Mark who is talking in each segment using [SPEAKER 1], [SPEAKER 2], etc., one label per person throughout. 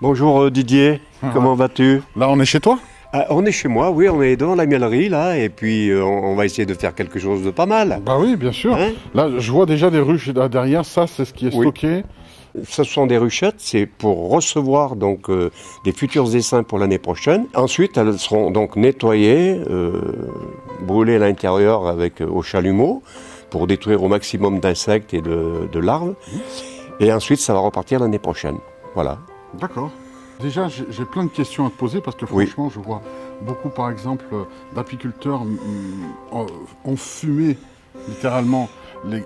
[SPEAKER 1] Bonjour Didier, comment vas-tu?
[SPEAKER 2] Là, on est chez toi?
[SPEAKER 1] On est chez moi, oui, on est devant la miellerie là, et puis on va essayer de faire quelque chose de pas mal.
[SPEAKER 2] Bah oui, bien sûr.
[SPEAKER 1] Hein?
[SPEAKER 2] Là, je vois déjà des ruches derrière, ça, c'est ce qui est
[SPEAKER 1] Oui.
[SPEAKER 2] stocké.
[SPEAKER 1] Ce sont des ruchettes, c'est pour recevoir donc des futurs essaims pour l'année prochaine. Ensuite, elles seront donc nettoyées, brûlées à l'intérieur avec au chalumeau pour détruire au maximum d'insectes et de larves. Et ensuite, ça va repartir l'année prochaine. Voilà.
[SPEAKER 2] D'accord. Déjà, j'ai plein de questions à te poser parce que franchement, je vois beaucoup, par exemple, d'apiculteurs ont fumé littéralement les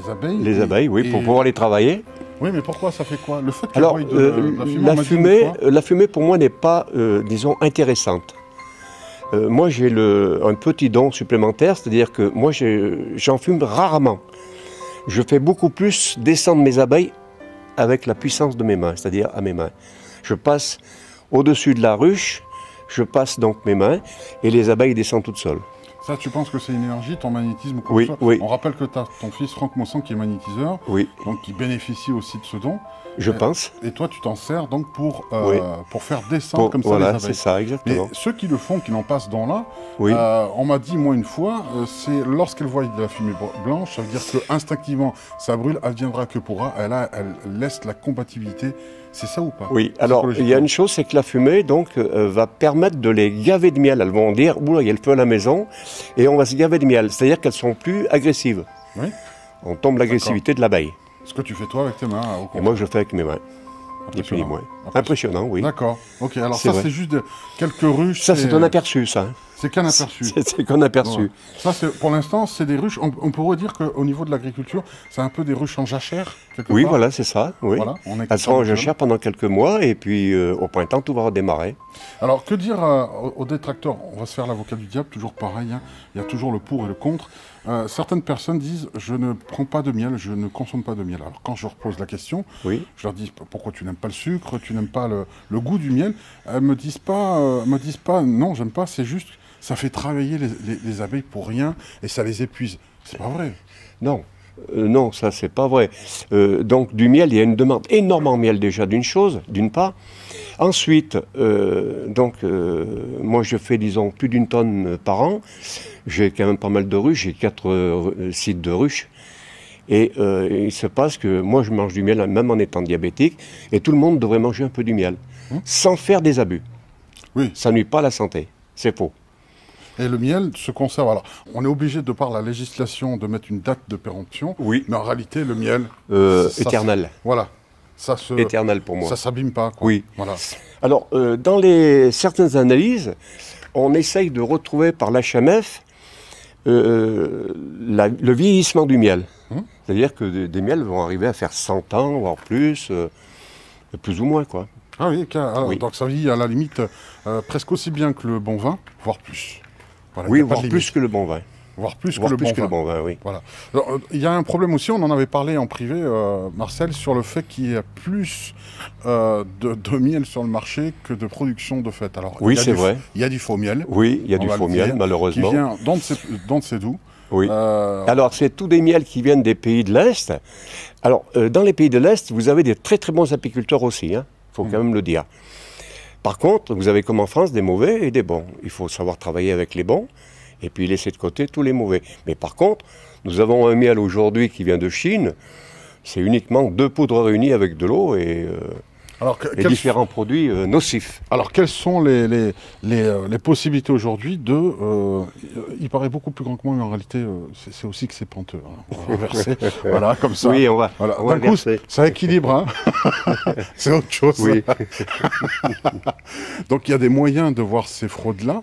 [SPEAKER 2] abeilles.
[SPEAKER 1] Les abeilles, oui, pour pouvoir les travailler.
[SPEAKER 2] Oui, mais pourquoi ça fait quoi? Le fait qu'elles
[SPEAKER 1] Alors,
[SPEAKER 2] voient de la fumée,
[SPEAKER 1] la fumée pour moi n'est pas, disons, intéressante. Moi, j'ai un petit don supplémentaire, c'est-à-dire que moi, j'en fume rarement. Je fais beaucoup plus descendre mes abeilles avec la puissance de mes mains, c'est-à-dire à mes mains. Je passe au-dessus de la ruche, je passe donc mes mains, et les abeilles descendent toutes seules.
[SPEAKER 2] Ça, tu penses que c'est une énergie, ton magnétisme comme
[SPEAKER 1] Oui,
[SPEAKER 2] ça?
[SPEAKER 1] oui.
[SPEAKER 2] On rappelle que tu as ton fils Franck Mossan qui est magnétiseur,
[SPEAKER 1] Oui,
[SPEAKER 2] donc qui bénéficie aussi de ce don.
[SPEAKER 1] je pense.
[SPEAKER 2] Et toi, tu t'en sers donc pour faire descendre
[SPEAKER 1] Pour-
[SPEAKER 2] comme ça
[SPEAKER 1] voilà,
[SPEAKER 2] les abeilles.
[SPEAKER 1] c'est ça,
[SPEAKER 2] Mais
[SPEAKER 1] exactement.
[SPEAKER 2] ceux qui le font, qui n'en passent dans là,
[SPEAKER 1] Oui.
[SPEAKER 2] on m'a dit, moi, une fois, c'est lorsqu'elle voit de la fumée blanche, ça veut dire que instinctivement, ça brûle, adviendra que pourra, elle laisse la compatibilité. C'est ça ou pas?
[SPEAKER 1] Oui, alors il y a une chose, c'est que la fumée donc va permettre de les gaver de miel. Elles vont dire, oula, il y a le feu à la maison, et on va se gaver de miel. C'est-à-dire qu'elles sont plus agressives.
[SPEAKER 2] Oui.
[SPEAKER 1] On tombe l'agressivité de l'abeille.
[SPEAKER 2] Ce que tu fais toi avec tes mains, au
[SPEAKER 1] Et
[SPEAKER 2] contraire.
[SPEAKER 1] moi, je le fais avec mes mains. Et puis,
[SPEAKER 2] Impressionnant.
[SPEAKER 1] ouais. Impressionnant, oui.
[SPEAKER 2] D'accord. Ok, alors
[SPEAKER 1] C'est
[SPEAKER 2] ça,
[SPEAKER 1] vrai.
[SPEAKER 2] c'est juste quelques ruches.
[SPEAKER 1] Ça, c'est un aperçu, ça.
[SPEAKER 2] C'est qu'un aperçu.
[SPEAKER 1] C'est qu'un aperçu.
[SPEAKER 2] Ouais. Ça, pour l'instant, c'est des ruches. On pourrait dire qu'au niveau de l'agriculture, c'est un peu des ruches en jachère, quelque
[SPEAKER 1] Oui,
[SPEAKER 2] part.
[SPEAKER 1] voilà, c'est ça. Oui.
[SPEAKER 2] Voilà, on est
[SPEAKER 1] Elles seront en
[SPEAKER 2] content de
[SPEAKER 1] jachère pendant quelques mois, et puis au printemps, tout va redémarrer.
[SPEAKER 2] Alors, que dire aux détracteurs? On va se faire l'avocat du diable, toujours pareil. Hein. Il y a toujours le pour et le contre. Certaines personnes disent, je ne prends pas de miel, je ne consomme pas de miel. Alors, quand je leur pose la question,
[SPEAKER 1] Oui.
[SPEAKER 2] je leur dis, pourquoi tu n'aimes pas le sucre, tu n'aimes pas le goût du miel? Elles me disent pas, non, j'aime pas, c'est juste, ça fait travailler les abeilles pour rien et ça les épuise. C'est pas vrai.
[SPEAKER 1] Non. Non, ça, c'est pas vrai. Donc, du miel, il y a une demande énorme en miel déjà, d'une part. Ensuite, moi, je fais, disons, plus d'une tonne par an. J'ai quand même pas mal de ruches, j'ai 4 sites de ruches. Et il se passe que moi, je mange du miel, même en étant diabétique, et tout le monde devrait manger un peu du miel, sans faire des abus.
[SPEAKER 2] Oui.
[SPEAKER 1] Ça nuit pas à la santé, c'est faux.
[SPEAKER 2] Et le miel se conserve. Alors, on est obligé, de par la législation, de mettre une date de péremption.
[SPEAKER 1] Oui.
[SPEAKER 2] Mais en réalité, le miel...
[SPEAKER 1] Éternel.
[SPEAKER 2] Voilà.
[SPEAKER 1] Éternel pour moi.
[SPEAKER 2] Ça s'abbime pas, quoi.
[SPEAKER 1] Oui.
[SPEAKER 2] Voilà.
[SPEAKER 1] Alors, dans certaines analyses, on essaye de retrouver par l'HMF le vieillissement du miel. C'est-à-dire que des miels vont arriver à faire 100 ans, voire plus ou moins, quoi.
[SPEAKER 2] Ah oui, alors,
[SPEAKER 1] Oui.
[SPEAKER 2] donc ça vieillit à la limite presque aussi bien que le bon vin, voire plus. Voilà,
[SPEAKER 1] Oui,
[SPEAKER 2] il y a pas de
[SPEAKER 1] voire
[SPEAKER 2] limite.
[SPEAKER 1] plus que le bon vin.
[SPEAKER 2] Voire plus
[SPEAKER 1] Voire
[SPEAKER 2] que le
[SPEAKER 1] plus
[SPEAKER 2] bon
[SPEAKER 1] que
[SPEAKER 2] vin.
[SPEAKER 1] le bon vin, oui.
[SPEAKER 2] Voilà. Alors, il y a un problème aussi, on en avait parlé en privé, Marcel, sur le fait qu'il y a plus de miel sur le marché que de production de fait. Alors,
[SPEAKER 1] Oui,
[SPEAKER 2] il y a
[SPEAKER 1] c'est vrai.
[SPEAKER 2] Il y a du faux miel.
[SPEAKER 1] Oui, il y a
[SPEAKER 2] on
[SPEAKER 1] du
[SPEAKER 2] va
[SPEAKER 1] faux
[SPEAKER 2] le
[SPEAKER 1] miel,
[SPEAKER 2] dire,
[SPEAKER 1] malheureusement.
[SPEAKER 2] Qui vient dans de ces doux.
[SPEAKER 1] Oui. Alors, c'est tous des miels qui viennent des pays de l'Est. Alors, dans les pays de l'Est, vous avez des très très bons apiculteurs aussi, hein. Faut quand même le dire. Par contre, vous avez comme en France des mauvais et des bons. Il faut savoir travailler avec les bons et puis laisser de côté tous les mauvais. Mais par contre, nous avons un miel aujourd'hui qui vient de Chine. C'est uniquement 2 poudres réunies avec de l'eau et différents produits nocifs.
[SPEAKER 2] Alors, quelles sont les possibilités aujourd'hui il paraît beaucoup plus grand que moi, mais en réalité, c'est aussi que c'est penteux. Hein. On va reverser, voilà, comme ça.
[SPEAKER 1] Oui, on va
[SPEAKER 2] D'un coup,
[SPEAKER 1] verser.
[SPEAKER 2] ça équilibre, hein. C'est autre chose.
[SPEAKER 1] Oui.
[SPEAKER 2] Donc, il y a des moyens de voir ces fraudes-là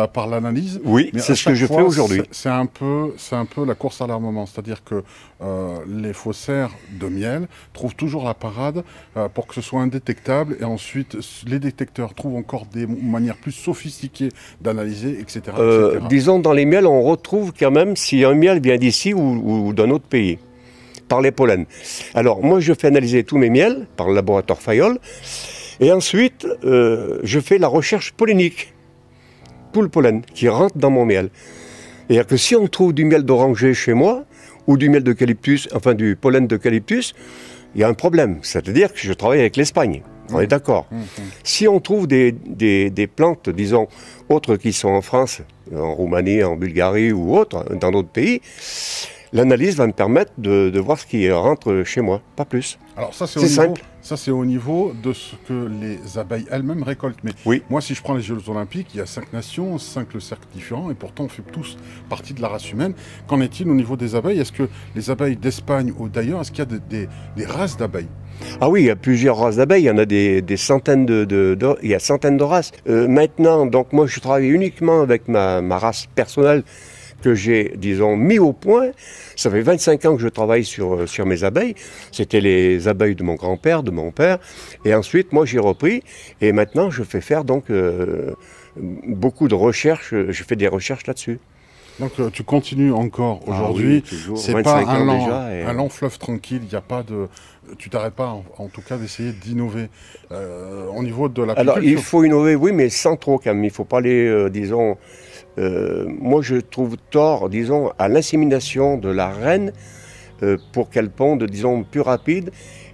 [SPEAKER 2] par l'analyse.
[SPEAKER 1] Oui,
[SPEAKER 2] mais
[SPEAKER 1] c'est
[SPEAKER 2] à
[SPEAKER 1] ce que
[SPEAKER 2] chaque
[SPEAKER 1] je fais
[SPEAKER 2] fois,
[SPEAKER 1] aujourd'hui.
[SPEAKER 2] C'est un peu la course à l'armement. C'est-à-dire que les faussaires de miel trouvent toujours la parade pour que ce soit indétectable. Et ensuite, les détecteurs trouvent encore des manières plus sophistiquées d'analyser, etc., etc.
[SPEAKER 1] Disons, dans les miels, on retrouve quand même si un miel vient d'ici ou d'un autre pays, par les pollens. Alors, moi, je fais analyser tous mes miels par le laboratoire Fayol, et ensuite, je fais la recherche pollinique. Tout le pollen qui rentre dans mon miel. C'est-à-dire que si on trouve du miel d'oranger chez moi, ou du miel d'eucalyptus, enfin du pollen d'eucalyptus, il y a un problème. C'est-à-dire que je travaille avec l'Espagne. On est d'accord. Si on trouve des plantes, disons, autres qui sont en France, en Roumanie, en Bulgarie ou autres, dans d'autres pays, l'analyse va me permettre de voir ce qui rentre chez moi, pas plus.
[SPEAKER 2] Alors ça,
[SPEAKER 1] c'est simple.
[SPEAKER 2] Ça, c'est au niveau de ce que les abeilles elles-mêmes récoltent. Mais
[SPEAKER 1] oui.
[SPEAKER 2] Moi, si je prends les Jeux Olympiques, il y a 5 nations, 5 cercles différents, et pourtant, on fait tous partie de la race humaine. Qu'en est-il au niveau des abeilles? Est-ce que les abeilles d'Espagne ou d'ailleurs, est-ce qu'il y a des races d'abeilles?
[SPEAKER 1] Ah oui, il y a plusieurs races d'abeilles, il y en a des centaines il y a centaines de races. Maintenant, donc moi, je travaille uniquement avec ma race personnelle, que j'ai, disons, mis au point. Ça fait 25 ans que je travaille sur mes abeilles. C'était les abeilles de mon grand-père, de mon père. Et ensuite, moi, j'ai repris. Et maintenant, je fais faire donc beaucoup de recherches. Je fais des recherches là-dessus.
[SPEAKER 2] Donc tu continues encore aujourd'hui.
[SPEAKER 1] Oui,
[SPEAKER 2] c'est pas un long fleuve tranquille. Il n'y a pas de. Tu t'arrêtes pas, en tout cas, d'essayer d'innover au niveau de l'apiculture.
[SPEAKER 1] Alors il faut innover, oui, mais sans trop quand même. Il ne faut pas aller, disons. Moi, je trouve tort, disons, à l'insémination de la reine pour qu'elle ponde, disons, plus rapide,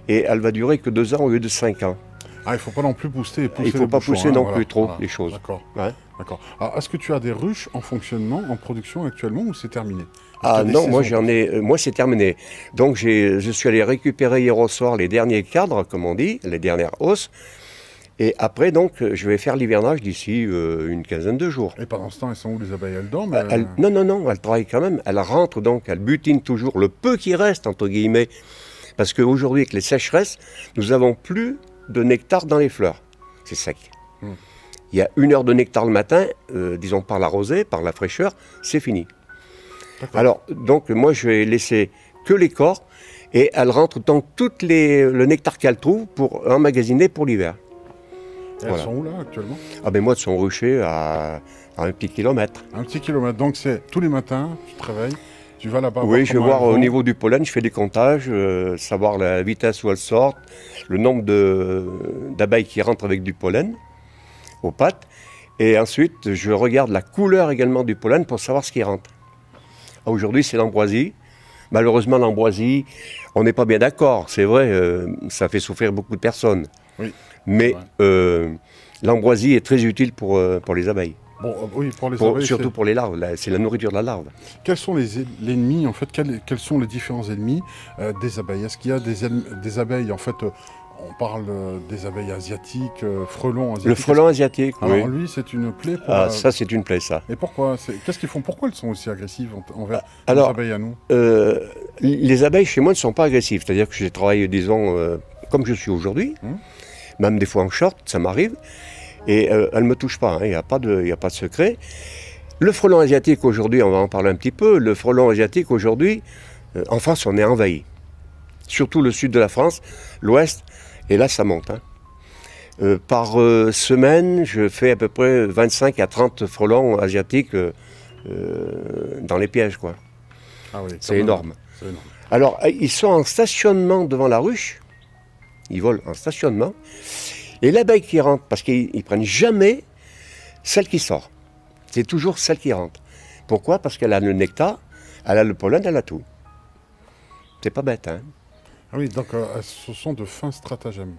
[SPEAKER 1] et elle va durer que 2 ans au lieu de 5 ans.
[SPEAKER 2] Ah, il ne faut pas non plus pousser.
[SPEAKER 1] Il ne faut pas pousser non plus trop les choses.
[SPEAKER 2] D'accord.
[SPEAKER 1] Ouais.
[SPEAKER 2] D'accord. Alors, est-ce que tu as des ruches en fonctionnement, en production actuellement, ou c'est terminé?
[SPEAKER 1] Ah non, moi j'en ai, moi c'est terminé. Donc je suis allé récupérer hier au soir les derniers cadres, comme on dit, les dernières hausses. Et après, donc, je vais faire l'hivernage d'ici une quinzaine de jours.
[SPEAKER 2] Et pendant ce temps, elles sont où les abeilles? Elles dorment?
[SPEAKER 1] Non, elles travaillent quand même. Elles rentrent donc, elles butinent toujours le peu qui reste, entre guillemets. Parce qu'aujourd'hui, avec les sécheresses, nous n'avons plus de nectar dans les fleurs. C'est sec. Il y a 1 heure de nectar le matin, disons par la rosée, par la fraîcheur, c'est fini. Alors, donc, moi, je vais laisser que les corps et elles rentrent dans tout le nectar qu'elles trouvent pour emmagasiner pour l'hiver.
[SPEAKER 2] Elles sont où là actuellement?
[SPEAKER 1] Ah ben moi, elles sont ruchées à un petit kilomètre.
[SPEAKER 2] Un petit kilomètre, donc c'est tous les matins, tu te réveilles, tu vas là-bas.
[SPEAKER 1] Oui, je vais voir au niveau du pollen, je fais des comptages, savoir la vitesse où elles sortent, le nombre d'abeilles qui rentrent avec du pollen aux pattes. Et ensuite, je regarde la couleur également du pollen pour savoir ce qui rentre. Aujourd'hui, c'est l'ambroisie. Malheureusement, l'ambroisie, on n'est pas bien d'accord. C'est vrai, ça fait souffrir beaucoup de personnes. Oui. Mais l'ambroisie est très utile pour les abeilles.
[SPEAKER 2] Bon, oui, pour les abeilles.
[SPEAKER 1] Surtout pour les larves, c'est la nourriture de la larve.
[SPEAKER 2] Quels sont les ennemis, en fait, quels sont les différents ennemis des abeilles? Est-ce qu'il y a des abeilles, en fait, on parle des abeilles asiatiques, frelons asiatiques?
[SPEAKER 1] Le frelon asiatique, oui.
[SPEAKER 2] Alors lui, c'est une plaie pour...
[SPEAKER 1] Ah, ça, c'est une plaie, ça.
[SPEAKER 2] Et pourquoi? Qu'est-ce qu'ils font? Pourquoi elles sont aussi agressives envers les abeilles à nous?
[SPEAKER 1] Les abeilles, chez moi, ne sont pas agressives. C'est-à-dire que je travaille, disons, comme je suis aujourd'hui. Même des fois en short, ça m'arrive, et elles ne me touchent pas, il n'y a pas de secret. Le frelon asiatique aujourd'hui, on va en parler un petit peu, le frelon asiatique aujourd'hui, en France, on est envahi. Surtout le sud de la France, l'ouest, et là ça monte. Par semaine, je fais à peu près 25 à 30 frelons asiatiques dans les pièges, quoi.
[SPEAKER 2] Ah oui,
[SPEAKER 1] c'est énorme. Alors, ils sont en stationnement devant la ruche. Ils volent en stationnement. Et l'abeille qui rentre, parce qu'ils ne prennent jamais celle qui sort. C'est toujours celle qui rentre. Pourquoi? Parce qu'elle a le nectar, elle a le pollen, elle a tout. C'est pas bête, hein?
[SPEAKER 2] Ah oui, donc ce sont de fins stratagèmes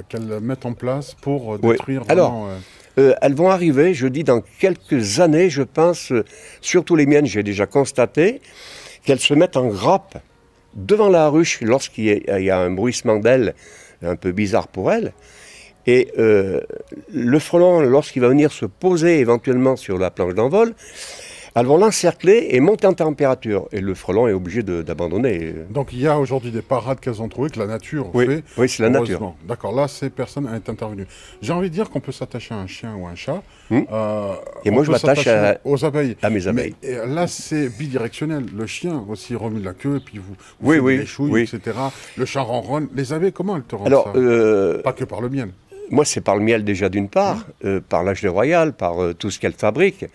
[SPEAKER 2] qu'elles mettent en place pour détruire vraiment...
[SPEAKER 1] Alors, elles vont arriver, je dis, dans quelques années, je pense, surtout les miennes, j'ai déjà constaté, qu'elles se mettent en grappe devant la ruche lorsqu'il y a un bruissement d'ailes un peu bizarre pour elles. Et le frelon, lorsqu'il va venir se poser éventuellement sur la planche d'envol, elles vont l'encercler et monter en température. Et le frelon est obligé d'abandonner.
[SPEAKER 2] Donc il y a aujourd'hui des parades qu'elles ont trouvées, que la nature fait.
[SPEAKER 1] Oui, c'est la nature.
[SPEAKER 2] D'accord, là, ces personnes est intervenue. J'ai envie de dire qu'on peut s'attacher à un chien ou un chat.
[SPEAKER 1] Et moi, je m'attache
[SPEAKER 2] aux abeilles.
[SPEAKER 1] À mes abeilles.
[SPEAKER 2] Mais, là, c'est bidirectionnel. Le chien aussi remue la queue, et puis vous faites des chouilles, etc. Le chat ronronne. Les abeilles, comment elles te rendent ça? Pas que par le miel.
[SPEAKER 1] Moi, c'est par le miel déjà d'une part, par la gelée royale, par tout ce qu'elle fabrique.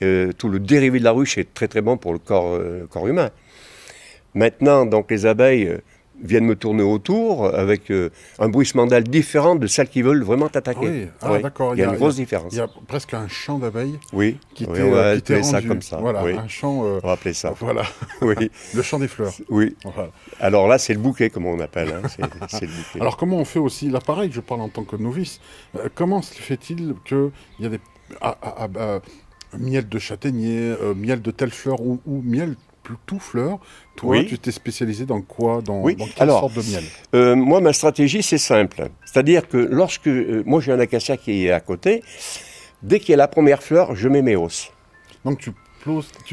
[SPEAKER 1] Tout le dérivé de la ruche est très très bon pour le corps humain. Maintenant, donc les abeilles, viennent me tourner autour avec un bruissement d'ailes différent de celles qui veulent vraiment t'attaquer.
[SPEAKER 2] Ah oui, d'accord.
[SPEAKER 1] Il y a une grosse différence.
[SPEAKER 2] Il y a presque un champ d'abeilles.
[SPEAKER 1] Oui,
[SPEAKER 2] qui
[SPEAKER 1] on va appeler
[SPEAKER 2] rendu,
[SPEAKER 1] ça comme ça.
[SPEAKER 2] Voilà,
[SPEAKER 1] oui.
[SPEAKER 2] un champ.
[SPEAKER 1] On va appeler ça.
[SPEAKER 2] Voilà.
[SPEAKER 1] Oui.
[SPEAKER 2] Le champ des fleurs.
[SPEAKER 1] Oui.
[SPEAKER 2] Voilà.
[SPEAKER 1] Alors là, c'est le bouquet, comme on appelle. Hein. C'est le bouquet.
[SPEAKER 2] Alors comment on fait aussi, là pareil, je parle en tant que novice, comment se fait-il qu'il y a des miel de châtaignier, miel de telle fleur ou miel tout fleur? Toi, tu t'es spécialisé dans quoi? Dans quelle sorte de miel?
[SPEAKER 1] Moi, ma stratégie, c'est simple. C'est-à-dire que lorsque... moi, j'ai un acacia qui est à côté. Dès qu'il y a la première fleur, je mets mes hausses.
[SPEAKER 2] Donc tu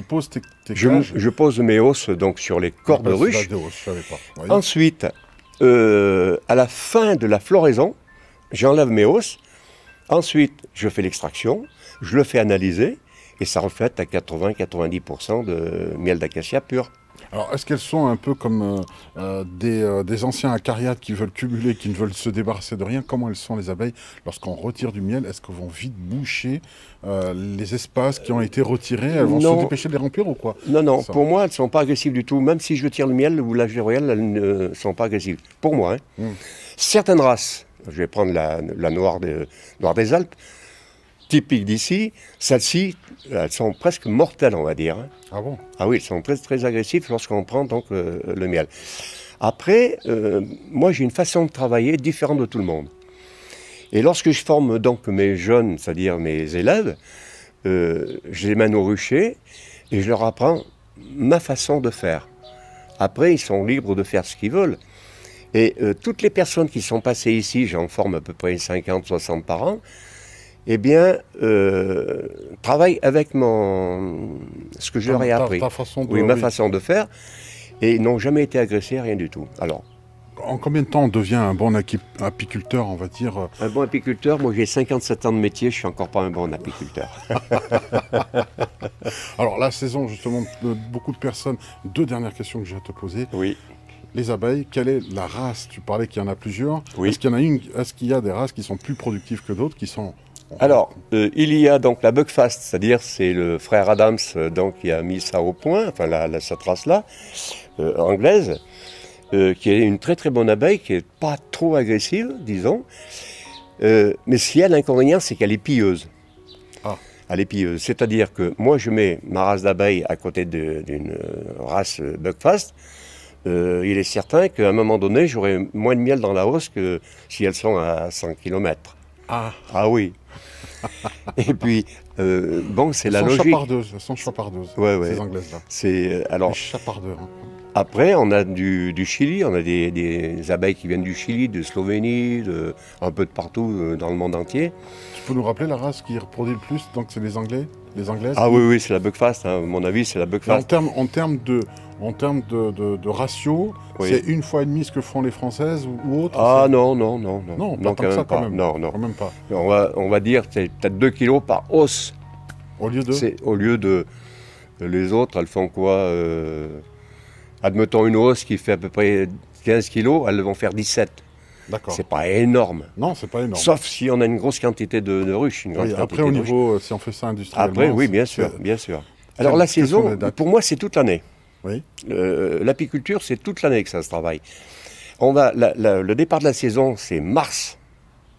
[SPEAKER 2] poses tes cages.
[SPEAKER 1] Je pose mes hausses donc, sur les corps de ruche.
[SPEAKER 2] Oui.
[SPEAKER 1] Ensuite, à la fin de la floraison, j'enlève mes hausses. Ensuite, je fais l'extraction, je le fais analyser, et ça reflète à 80-90% de miel d'acacia pur.
[SPEAKER 2] Alors, est-ce qu'elles sont un peu comme des anciens acariâtres qui veulent cumuler, qui ne veulent se débarrasser de rien? Comment elles sont, les abeilles, lorsqu'on retire du miel? Est-ce qu'elles vont vite boucher les espaces qui ont été retirés? Elles vont se dépêcher de les remplir ou quoi?
[SPEAKER 1] Non, pour moi, elles ne sont pas agressives du tout. Même si je tire le miel ou la géroyale, elles ne sont pas agressives. Pour moi. Hein. Certaines races, je vais prendre la noire des Alpes, typique d'ici, celles-ci, elles sont presque mortelles, on va dire. Hein.
[SPEAKER 2] Ah bon?
[SPEAKER 1] Ah oui, elles sont très, très agressives lorsqu'on prend donc le miel. Après, moi j'ai une façon de travailler différente de tout le monde. Et lorsque je forme donc mes jeunes, c'est-à-dire mes élèves, je les mène au rucher et je leur apprends ma façon de faire. Après, ils sont libres de faire ce qu'ils veulent. Et toutes les personnes qui sont passées ici, j'en forme à peu près 50-60 par an, eh bien, travaillent avec ce que je leur ai appris.
[SPEAKER 2] Ta façon de,
[SPEAKER 1] ma façon de faire, et ils n'ont jamais été agressés, rien du tout. Alors,
[SPEAKER 2] en combien de temps on devient un bon apiculteur, on va dire?
[SPEAKER 1] Un bon apiculteur, moi j'ai 57 ans de métier, je suis encore pas un bon apiculteur.
[SPEAKER 2] Alors la saison, justement, beaucoup de personnes, deux dernières questions que j'ai à te poser.
[SPEAKER 1] Oui.
[SPEAKER 2] Les abeilles, quelle est la race? Tu parlais qu'il y en a plusieurs.
[SPEAKER 1] Oui.
[SPEAKER 2] Est-ce qu'il y a des races qui sont plus productives que d'autres, qui sont...
[SPEAKER 1] Alors, il y a donc la Buckfast, c'est-à-dire c'est le frère Adams donc, qui a mis ça au point, enfin cette race-là, anglaise, qui est une très très bonne abeille, qui n'est pas trop agressive, disons. Mais ce qui a l'inconvénient, c'est qu'elle est pilleuse.
[SPEAKER 2] Ah.
[SPEAKER 1] Elle est pilleuse, c'est-à-dire que moi je mets ma race d'abeille à côté d'une race Buckfast. Il est certain qu'à un moment donné, j'aurai moins de miel dans la hausse que si elles sont à 100 km. Ah oui. Et puis, bon, c'est la logique.
[SPEAKER 2] Elles sont chapardeuses, ces Anglaises-là.
[SPEAKER 1] Alors,
[SPEAKER 2] les chapardeurs.
[SPEAKER 1] Après, on a du Chili, on a des abeilles qui viennent du Chili, de Slovénie, un peu de partout dans le monde entier.
[SPEAKER 2] Tu peux nous rappeler la race qui reproduit le plus? Donc c'est les Anglais, les Anglaises?
[SPEAKER 1] Ah oui, c'est la Buckfast, hein. À mon avis, c'est la Buckfast.
[SPEAKER 2] En termes de ratio, c'est 1,5 fois ce que font les Françaises ou autres?
[SPEAKER 1] Ah non.
[SPEAKER 2] Non, pas tant que ça quand même.
[SPEAKER 1] Non.
[SPEAKER 2] Quand même pas.
[SPEAKER 1] On va dire c'est peut-être 2 kilos par hausse.
[SPEAKER 2] Au lieu de...
[SPEAKER 1] Les autres, elles font quoi admettons une hausse qui fait à peu près 15 kilos, elles vont faire 17.
[SPEAKER 2] D'accord.
[SPEAKER 1] C'est pas énorme.
[SPEAKER 2] Non, c'est pas énorme.
[SPEAKER 1] Sauf si on a une grosse quantité de ruches.
[SPEAKER 2] Après, au niveau, si on fait ça industriellement...
[SPEAKER 1] Après, oui, bien sûr. Alors la saison, pour moi, c'est toute l'année.
[SPEAKER 2] Oui.
[SPEAKER 1] L'apiculture, c'est toute l'année que ça se travaille. Le départ de la saison, c'est mars.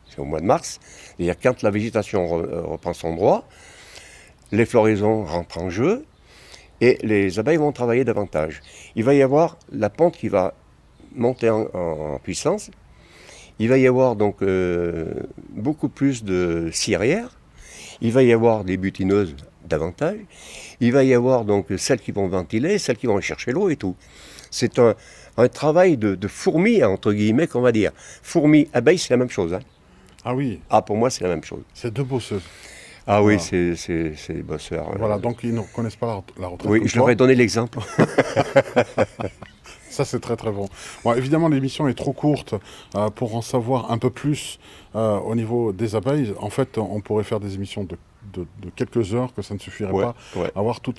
[SPEAKER 1] C'est au mois de mars. C'est-à-dire quand la végétation reprend son droit, les floraisons rentrent en jeu et les abeilles vont travailler davantage. Il va y avoir la pente qui va monter en puissance. Il va y avoir donc beaucoup plus de cirières. Il va y avoir des butineuses davantage. Il va y avoir donc celles qui vont ventiler, celles qui vont chercher l'eau et tout. C'est un travail de fourmi, entre guillemets, qu'on va dire. Fourmi, abeille, c'est la même chose. Hein.
[SPEAKER 2] Ah oui.
[SPEAKER 1] Ah, pour moi, c'est la même chose.
[SPEAKER 2] C'est deux bosseuses.
[SPEAKER 1] Ah oui, c'est des bosseurs.
[SPEAKER 2] Voilà, donc ils ne reconnaissent pas la retraite.
[SPEAKER 1] Oui, je leur ai donné l'exemple.
[SPEAKER 2] Ça, c'est très très bon. Bon, évidemment, l'émission est trop courte pour en savoir un peu plus au niveau des abeilles. En fait, on pourrait faire des émissions de quelques heures, que ça ne suffirait pas.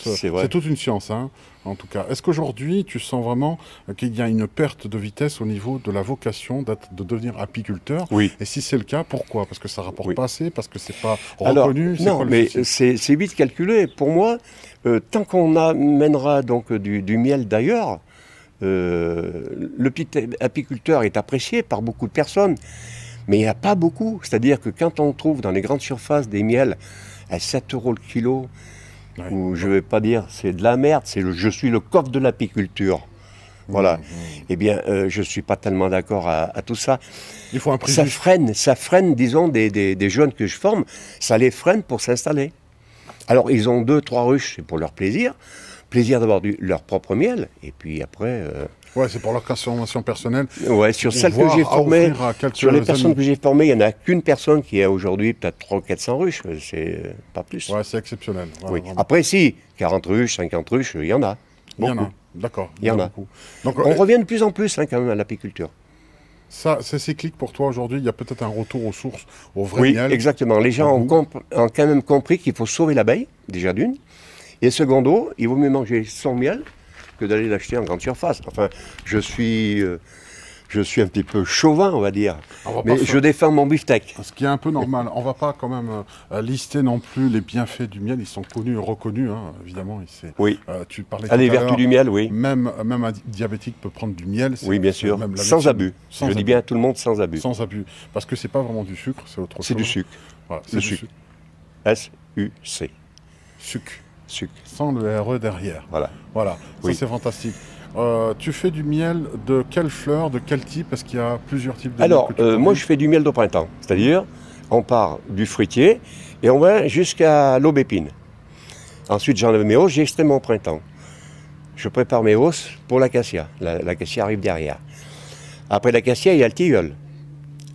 [SPEAKER 2] C'est toute une science, hein, en tout cas. Est-ce qu'aujourd'hui, tu sens vraiment qu'il y a une perte de vitesse au niveau de la vocation de devenir apiculteur?
[SPEAKER 1] Oui.
[SPEAKER 2] Et si c'est le cas, pourquoi? Parce que ça rapporte pas assez? Parce que c'est pas reconnu?
[SPEAKER 1] Non, mais c'est vite calculé. Pour moi, tant qu'on amènera donc du miel d'ailleurs, le petit apiculteur est apprécié par beaucoup de personnes, mais il n'y a pas beaucoup. C'est-à-dire que quand on trouve dans les grandes surfaces des miels à 7 € le kilo, ou je ne vais pas dire c'est de la merde, je suis le coffre de l'apiculture. Voilà. Eh bien, je ne suis pas tellement d'accord à tout ça.
[SPEAKER 2] Il faut un prix
[SPEAKER 1] ça freine, disons, des jeunes que je forme, ça les freine pour s'installer. Alors, ils ont 2-3 ruches, c'est pour leur plaisir d'avoir leur propre miel, et puis après...
[SPEAKER 2] Ouais, c'est pour leur consommation personnelle.
[SPEAKER 1] Ouais, sur celles que j'ai formées, sur les personnes que j'ai formées, il n'y en a qu'une personne qui a aujourd'hui peut-être 300 ou 400 ruches, c'est pas plus.
[SPEAKER 2] Ouais, c'est exceptionnel. Ouais,
[SPEAKER 1] oui. Après, si, 40 ruches, 50 ruches, il y en a. Beaucoup.
[SPEAKER 2] Il y en a, d'accord.
[SPEAKER 1] Il y en a.
[SPEAKER 2] Beaucoup. Donc,
[SPEAKER 1] on revient de plus en plus quand même à l'apiculture.
[SPEAKER 2] Ça, c'est cyclique pour toi aujourd'hui. Il y a peut-être un retour aux sources, au vrai
[SPEAKER 1] miel.
[SPEAKER 2] miel.
[SPEAKER 1] Oui, exactement. Les gens ont quand même compris qu'il faut sauver l'abeille, déjà d'une. Et secondo, il vaut mieux manger son miel que d'aller l'acheter en grande surface. Enfin, je suis un petit peu chauvin, on va dire. Mais je défends mon beefsteak.
[SPEAKER 2] Ce qui est un peu normal. On ne va pas quand même lister non plus les bienfaits du miel. Ils sont connus et reconnus, hein, évidemment.
[SPEAKER 1] Oui.
[SPEAKER 2] Tu parlais
[SPEAKER 1] les vertus du miel, oui.
[SPEAKER 2] Même un diabétique peut prendre du miel.
[SPEAKER 1] Oui, bien sûr. Sans abus. Je dis bien à tout le monde sans abus.
[SPEAKER 2] Sans abus. Parce que ce n'est pas vraiment du sucre, c'est autre chose.
[SPEAKER 1] C'est du sucre.
[SPEAKER 2] Voilà, c'est du sucre.
[SPEAKER 1] S-U-C.
[SPEAKER 2] Sucre.
[SPEAKER 1] Sucre.
[SPEAKER 2] Sans le RE derrière.
[SPEAKER 1] Voilà.
[SPEAKER 2] Voilà.
[SPEAKER 1] Oui.
[SPEAKER 2] Ça, c'est fantastique. Tu fais du miel de quelle fleur, de quel type? Parce qu'il y a plusieurs types de
[SPEAKER 1] miel. Alors, moi, je fais du miel de printemps. C'est-à-dire, on part du fruitier et on va jusqu'à l'aubépine. Ensuite, j'enlève mes hausses, j'extrais mon printemps. Je prépare mes hausses pour l'acacia. L'acacia arrive derrière. Après l'acacia, il y a le tilleul.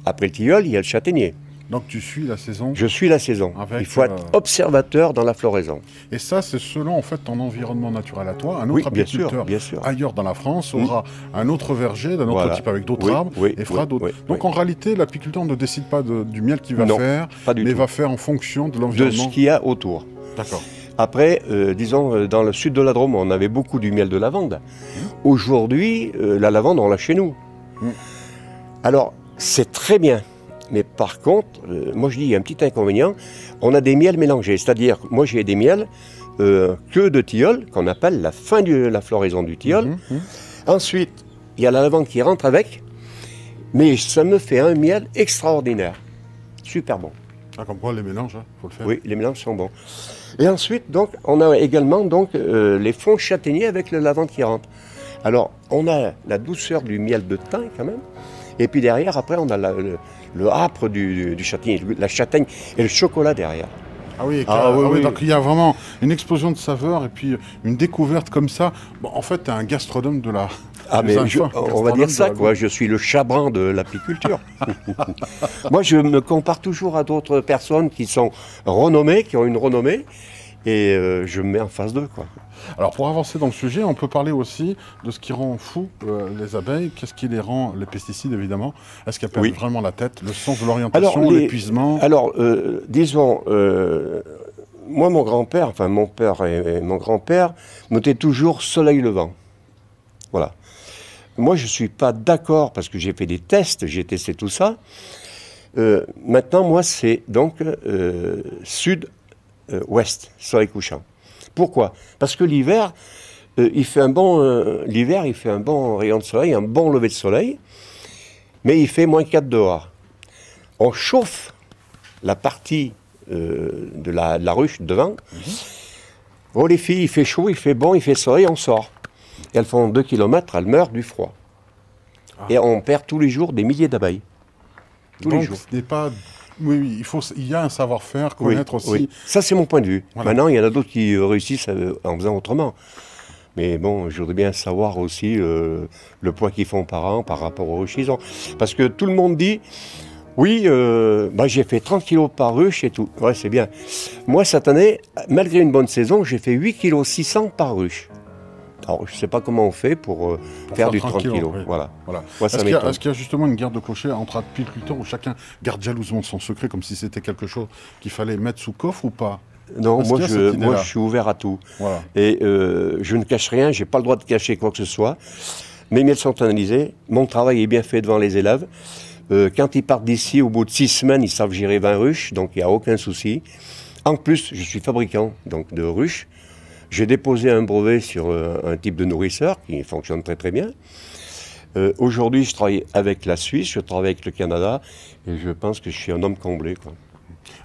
[SPEAKER 1] Après le tilleul, il y a le châtaignier.
[SPEAKER 2] Donc tu suis la saison?
[SPEAKER 1] Je suis la saison. Il faut être observateur dans la floraison.
[SPEAKER 2] Et ça, c'est selon en fait ton environnement naturel à toi. Un autre apiculteur ailleurs dans la France aura un autre verger d'un autre type avec d'autres arbres et fera d'autres. Donc en réalité, l'apiculteur ne décide pas du miel qu'il va faire, mais va faire en fonction de l'environnement.
[SPEAKER 1] De ce qu'il y a autour.
[SPEAKER 2] D'accord.
[SPEAKER 1] Après, disons, dans le sud de la Drôme, on avait beaucoup du miel de lavande. Aujourd'hui, la lavande, on l'a chez nous. Alors, c'est très bien. Mais par contre, moi je dis, il y a un petit inconvénient, on a des miels mélangés. C'est-à-dire, moi j'ai des miels que de tilleul, qu'on appelle la fin de la floraison du tilleul. Ensuite, il y a la lavande qui rentre avec, mais ça me fait un miel extraordinaire. Super bon.
[SPEAKER 2] Ah, comme quoi les mélanges, il faut le faire.
[SPEAKER 1] Oui, les mélanges sont bons. Et ensuite, donc, on a également donc, les fonds châtaigniers avec la lavande qui rentre. Alors, on a la douceur du miel de thym quand même. Et puis derrière, après, on a le âpre du châtaignier, la châtaigne et le chocolat derrière.
[SPEAKER 2] Ah oui, oui, donc il y a vraiment une explosion de saveurs et puis une découverte comme ça. Bon, en fait, tu es un gastronome de la...
[SPEAKER 1] Ah mais on va dire ça, quoi. Je suis le chabran de l'apiculture. Moi, je me compare toujours à d'autres personnes qui sont renommées, qui ont une renommée, et je me mets en face d'eux, quoi.
[SPEAKER 2] Alors pour avancer dans le sujet, on peut parler aussi de ce qui rend fou les abeilles. Qu'est-ce qui les rend? Les pesticides, évidemment. Est-ce qu'elles perdent vraiment la tête? Le sens de l'orientation, l'épuisement?
[SPEAKER 1] Alors, disons, moi, mon grand-père, enfin mon père et mon grand-père, mettaient toujours soleil levant. Voilà. Moi, je ne suis pas d'accord, parce que j'ai fait des tests, j'ai testé tout ça. Maintenant, moi, c'est donc sud-ouest, soleil couchant. Pourquoi? Parce que l'hiver, il fait un bon rayon de soleil, un bon lever de soleil, mais il fait -4 dehors. On chauffe la partie de la ruche devant. Oh les filles, il fait chaud, il fait bon, il fait soleil, on sort. Et elles font 2 km, elles meurent du froid. Et on perd tous les jours des milliers d'abeilles.
[SPEAKER 2] Donc ce n'est pas... Oui, il y a un savoir-faire, connaître aussi.
[SPEAKER 1] Oui. Ça, c'est mon point de vue. Voilà. Maintenant, il y en a d'autres qui réussissent en faisant autrement. Mais bon, je voudrais bien savoir aussi le poids qu'ils font par an par rapport aux ruches qu'ils ont. Parce que tout le monde dit, oui, j'ai fait 30 kilos par ruche et tout. Ouais, c'est bien. Moi, cette année, malgré une bonne saison, j'ai fait 8,6 kg par ruche. Alors, je ne sais pas comment on fait pour faire du 30 kilos. Oui. Voilà.
[SPEAKER 2] Moi, est-ce qu'il y a justement une guerre de clochers entre apiculteurs où chacun garde jalousement son secret comme si c'était quelque chose qu'il fallait mettre sous coffre ou pas?
[SPEAKER 1] Non, moi je suis ouvert à tout. Voilà. Et je ne cache rien, je n'ai pas le droit de cacher quoi que ce soit. Mes miels sont analysés, mon travail est bien fait devant les élèves. Quand ils partent d'ici, au bout de 6 semaines, ils savent gérer 20 ruches, donc il n'y a aucun souci. En plus, je suis fabricant donc, de ruches. J'ai déposé un brevet sur un type de nourrisseur qui fonctionne très très bien. Aujourd'hui, je travaille avec la Suisse, je travaille avec le Canada, et je pense que je suis un homme comblé, quoi.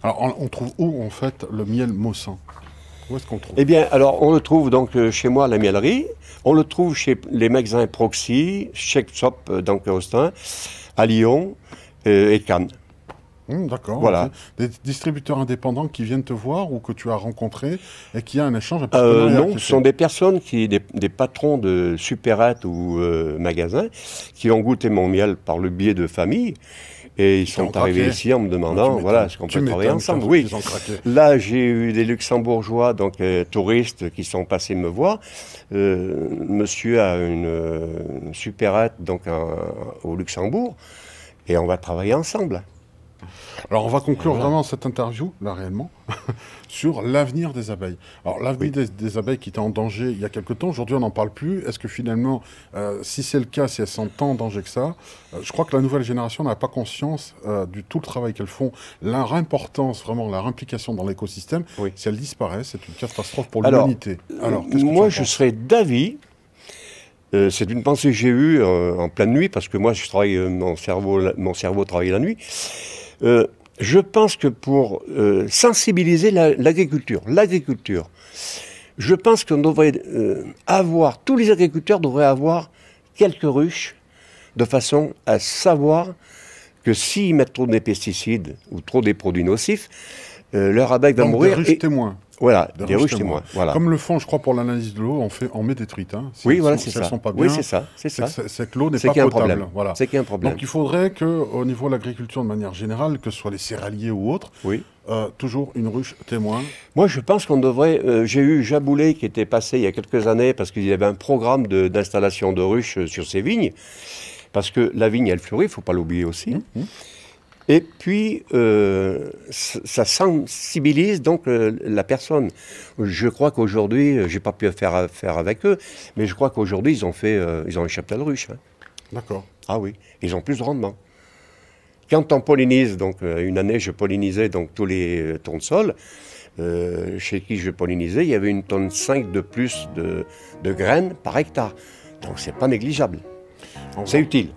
[SPEAKER 2] Alors, on trouve où, en fait, le miel Maussan? Où est-ce qu'on le trouve?
[SPEAKER 1] Eh bien, alors, on le trouve donc chez moi à la miellerie, on le trouve chez les magasins Proxy, Check Shop, donc à Austin, à Lyon et Cannes.
[SPEAKER 2] D'accord.
[SPEAKER 1] Voilà.
[SPEAKER 2] Ok. Des distributeurs indépendants qui viennent te voir ou que tu as rencontrés et qui a un échange, un partenariat
[SPEAKER 1] Non,
[SPEAKER 2] qui
[SPEAKER 1] ce
[SPEAKER 2] fait.
[SPEAKER 1] sont des personnes, des patrons de supérettes ou magasins, qui ont goûté mon miel par le biais de famille. Et ils
[SPEAKER 2] Qui ont
[SPEAKER 1] sont arrivés
[SPEAKER 2] craqué.
[SPEAKER 1] ici en me demandant,
[SPEAKER 2] Tu
[SPEAKER 1] voilà,
[SPEAKER 2] m'étonnes.
[SPEAKER 1] est-ce qu'on
[SPEAKER 2] Tu
[SPEAKER 1] peut travailler
[SPEAKER 2] m'étonnes,
[SPEAKER 1] ensemble?
[SPEAKER 2] ils
[SPEAKER 1] Oui.
[SPEAKER 2] ont craqué.
[SPEAKER 1] Là, j'ai eu des luxembourgeois, donc touristes, qui sont passés me voir. Monsieur a une supérette donc, au Luxembourg, et on va travailler ensemble.
[SPEAKER 2] Alors, on va conclure
[SPEAKER 1] Voilà.
[SPEAKER 2] vraiment cette interview, là, réellement, sur l'avenir des abeilles. Alors, l'avenir des abeilles qui étaient en danger il y a quelque temps, aujourd'hui, on n'en parle plus. Est-ce que finalement, si c'est le cas, si elles sont tant en danger que ça, je crois que la nouvelle génération n'a pas conscience du tout le travail qu'elles font, leur importance, vraiment, leur implication dans l'écosystème.
[SPEAKER 1] Oui.
[SPEAKER 2] Si elles disparaissent, c'est une catastrophe pour
[SPEAKER 1] Alors,
[SPEAKER 2] l'humanité. Alors, qu'est-ce que tu en
[SPEAKER 1] moi, je
[SPEAKER 2] penses?
[SPEAKER 1] serais d'avis. C'est une pensée que j'ai eue en pleine nuit, parce que moi, je travaille, mon cerveau travaille la nuit. Je pense que pour sensibiliser l'agriculture, je pense qu'on devrait tous les agriculteurs devraient avoir quelques ruches, de façon à savoir que s'ils mettent trop de pesticides ou trop des produits nocifs, leur abeille va
[SPEAKER 2] Donc,
[SPEAKER 1] mourir.
[SPEAKER 2] des ruches témoins.
[SPEAKER 1] Voilà,
[SPEAKER 2] Des
[SPEAKER 1] des
[SPEAKER 2] ruches
[SPEAKER 1] ruches
[SPEAKER 2] témoins.
[SPEAKER 1] témoins. Voilà.
[SPEAKER 2] Comme le font, je crois, pour l'analyse de l'eau, on met des truites. Hein. Si
[SPEAKER 1] Oui,
[SPEAKER 2] elles
[SPEAKER 1] voilà,
[SPEAKER 2] sont-
[SPEAKER 1] c'est
[SPEAKER 2] si elles
[SPEAKER 1] ça.
[SPEAKER 2] sont pas bien,
[SPEAKER 1] Oui, c'est ça, c'est ça.
[SPEAKER 2] c'est que l'eau n'est
[SPEAKER 1] C'est
[SPEAKER 2] pas
[SPEAKER 1] qu'il y a un
[SPEAKER 2] potable.
[SPEAKER 1] problème.
[SPEAKER 2] Voilà.
[SPEAKER 1] C'est qu'il y a un problème.
[SPEAKER 2] Donc il faudrait qu'au niveau de l'agriculture de manière générale, que ce soit les céréaliers ou autres,
[SPEAKER 1] Oui.
[SPEAKER 2] toujours une ruche témoin.
[SPEAKER 1] Moi, je pense qu'on devrait. J'ai eu Jaboulet qui était passé il y a quelques années parce qu'il y avait un programme d'installation de ruches sur ses vignes. Parce que la vigne, elle fleurit, il ne faut pas l'oublier aussi. Et puis, ça sensibilise donc la personne. Je crois qu'aujourd'hui, j'ai pas pu faire affaire avec eux, mais je crois qu'aujourd'hui, ils ont un cheptel ruche. Hein.
[SPEAKER 2] D'accord.
[SPEAKER 1] Ah oui, ils ont plus de rendement. Quand on pollinise, donc une année, je pollinisais donc tous les tournesols. Chez qui je pollinisais, il y avait 1,5 tonne de plus de graines par hectare. Donc c'est pas négligeable. C'est utile.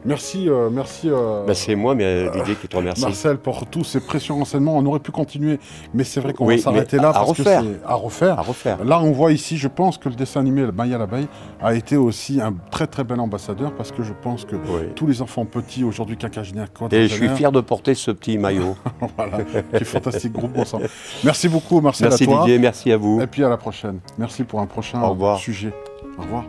[SPEAKER 2] Merci, merci
[SPEAKER 1] Ben, c'est moi, mais Didier, qui te remercie.
[SPEAKER 2] Marcel, pour tous ces précieux renseignements. On aurait pu continuer, mais c'est vrai qu'on
[SPEAKER 1] Oui,
[SPEAKER 2] va s'arrêter
[SPEAKER 1] mais
[SPEAKER 2] là
[SPEAKER 1] à
[SPEAKER 2] parce
[SPEAKER 1] refaire.
[SPEAKER 2] que c'est à refaire.
[SPEAKER 1] À refaire.
[SPEAKER 2] Là, on voit ici, je pense que le dessin animé Le Maya l'abeille a été aussi un très très bel ambassadeur parce que je pense que
[SPEAKER 1] Oui.
[SPEAKER 2] tous les enfants petits aujourd'hui, quinquagénaires,
[SPEAKER 1] Et je suis fier de porter ce petit maillot.
[SPEAKER 2] voilà, qui est fantastique groupe ensemble. Merci beaucoup, Marcel,
[SPEAKER 1] Merci
[SPEAKER 2] à toi.
[SPEAKER 1] Didier, merci à vous.
[SPEAKER 2] Et puis à la prochaine. Merci pour un prochain
[SPEAKER 1] Au revoir.
[SPEAKER 2] sujet. Au revoir.